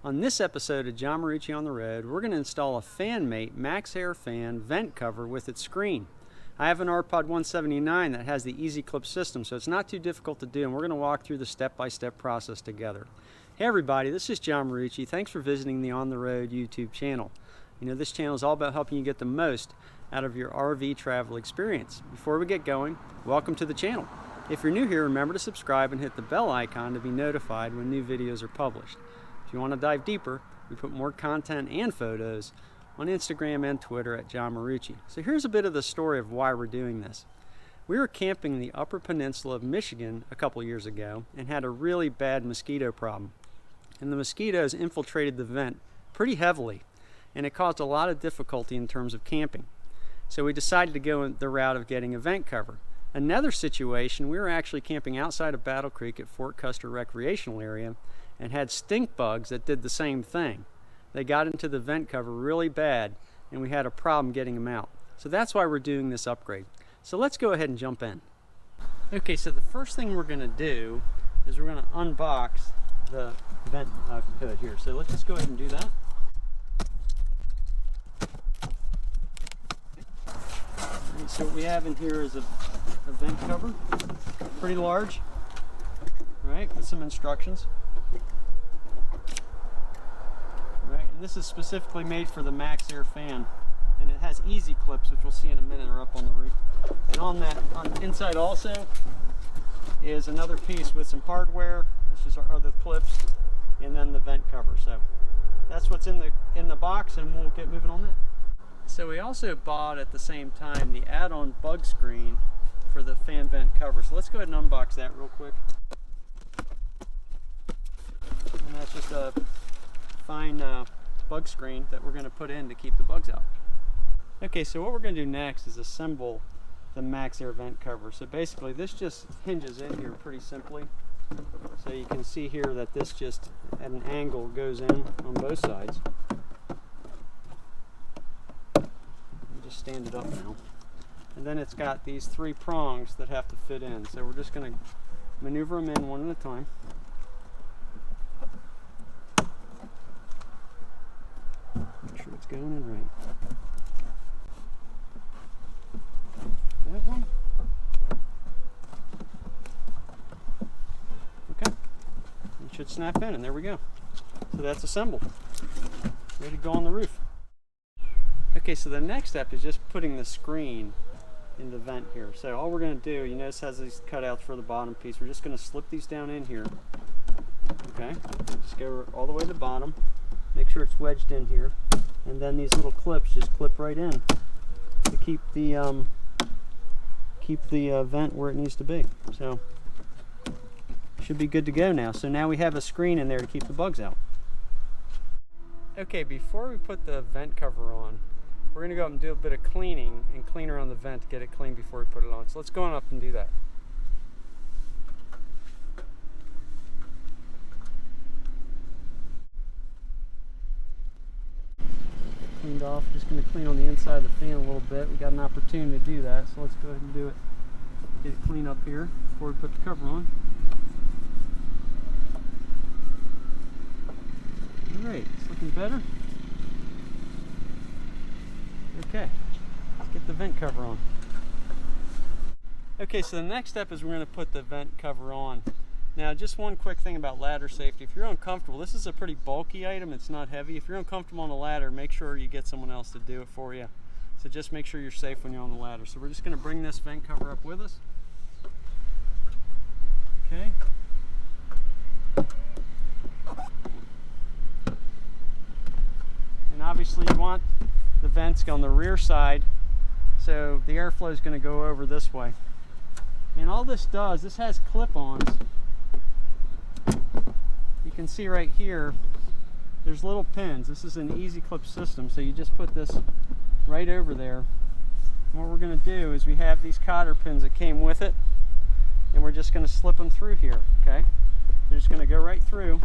On this episode of John Marucci on the Road, we're going to install a Fanmate MaxxAir fan vent cover with its screen. I have an R-Pod 179 that has the easy clip system, so it's not too difficult to do, and we're going to walk through the step-by-step process together. Hey everybody, this is John Marucci. Thanks for visiting the On the Road YouTube channel. You know, this channel is all about helping you get the most out of your RV travel experience. Before we get going, welcome to the channel. If you're new here, remember to subscribe and hit the bell icon to be notified when new videos are published. If you want to dive deeper, we put more content and photos on Instagram and Twitter at John Marucci. So here's a bit of the story of why we're doing this. We were camping in the Upper Peninsula of Michigan a couple years ago and had a really bad mosquito problem. And the mosquitoes infiltrated the vent pretty heavily, and it caused a lot of difficulty in terms of camping. So we decided to go the route of getting a vent cover. Another situation, we were actually camping outside of Battle Creek at Fort Custer Recreational Area and had stink bugs that did the same thing. They got into the vent cover really bad and we had a problem getting them out. So that's why we're doing this upgrade. So let's go ahead and jump in. Okay, so the first thing we're going to do is we're going to unbox the vent hood here. So let's just go ahead and do that. Right, so what we have in here is a vent cover, pretty large, right, with some instructions. Right, and this is specifically made for the MaxxAir fan, and it has easy clips, which we'll see in a minute, are up on the roof. And on the inside also is another piece with some hardware. This are the clips, and then the vent cover. So that's what's in the box, and we'll get moving on that. So we also bought at the same time the add-on bug screen for the fan vent cover. So let's go ahead and unbox that real quick. And that's just a fine bug screen that we're going to put in to keep the bugs out. Okay, so what we're going to do next is assemble the MaxxAir vent cover. So basically this just hinges in here pretty simply. So you can see here that this just at an angle goes in on both sides. Just stand it up now. And then it's got these three prongs that have to fit in. So we're just going to maneuver them in one at a time. Make sure it's going in right. That one. Okay. It should snap in, and there we go. So that's assembled. Ready to go on the roof. Okay, so the next step is just putting the screen in the vent here. So all we're going to do, you notice it has these cutouts for the bottom piece. We're just going to slip these down in here. Okay, just go all the way to the bottom. Make sure it's wedged in here. And then these little clips just clip right in to keep the vent where it needs to be. So should be good to go now. So now we have a screen in there to keep the bugs out. Okay, before we put the vent cover on, we're going to go up and do a bit of cleaning and clean around the vent to get it clean before we put it on. So let's go on up and do that. Cleaned off. Just going to clean on the inside of the fan a little bit. We got an opportunity to do that, so let's go ahead and do it. Get it clean up here before we put the cover on. Alright, it's looking better. Okay, let's get the vent cover on. Okay, so the next step is we're going to put the vent cover on. Now, just one quick thing about ladder safety. If you're uncomfortable, this is a pretty bulky item, it's not heavy. If you're uncomfortable on the ladder, make sure you get someone else to do it for you. So just make sure you're safe when you're on the ladder. So we're just going to bring this vent cover up with us. Okay. And obviously you want the vents on the rear side, so the airflow is going to go over this way. And all this does, this has clip-ons. You can see right here, there's little pins. This is an easy clip system, so you just put this right over there. And what we're going to do is we have these cotter pins that came with it, and we're just going to slip them through here, okay? They're just going to go right through,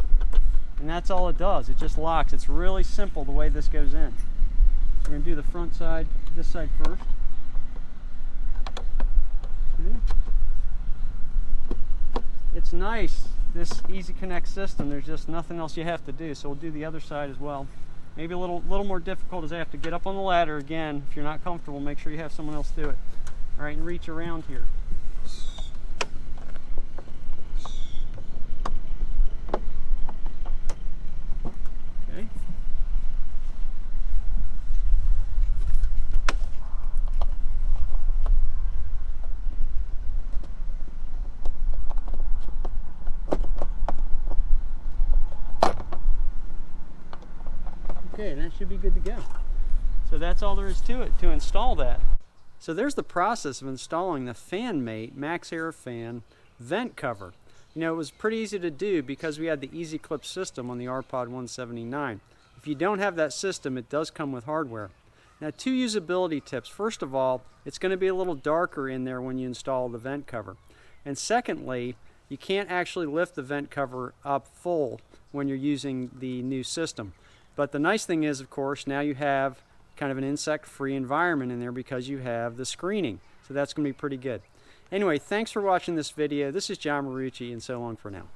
and that's all it does. It just locks. It's really simple the way this goes in. We're going to do the front side, this side first. Okay. It's nice this Easy Connect system, there's just nothing else you have to do. So we'll do the other side as well. Maybe a little more difficult as I have to get up on the ladder again. If you're not comfortable, make sure you have someone else do it. All right, and reach around here. Okay. Okay, that should be good to go. So that's all there is to it to install that. So there's the process of installing the Fanmate MaxxAir Fan vent cover. You know, it was pretty easy to do because we had the Easy Clip system on the RPod 179. If you don't have that system, it does come with hardware. Now, 2 usability tips. First of all, it's going to be a little darker in there when you install the vent cover. And secondly, you can't actually lift the vent cover up full when you're using the new system. But the nice thing is, of course, now you have kind of an insect-free environment in there because you have the screening. So that's going to be pretty good. Anyway, thanks for watching this video. This is John Marucci, and so long for now.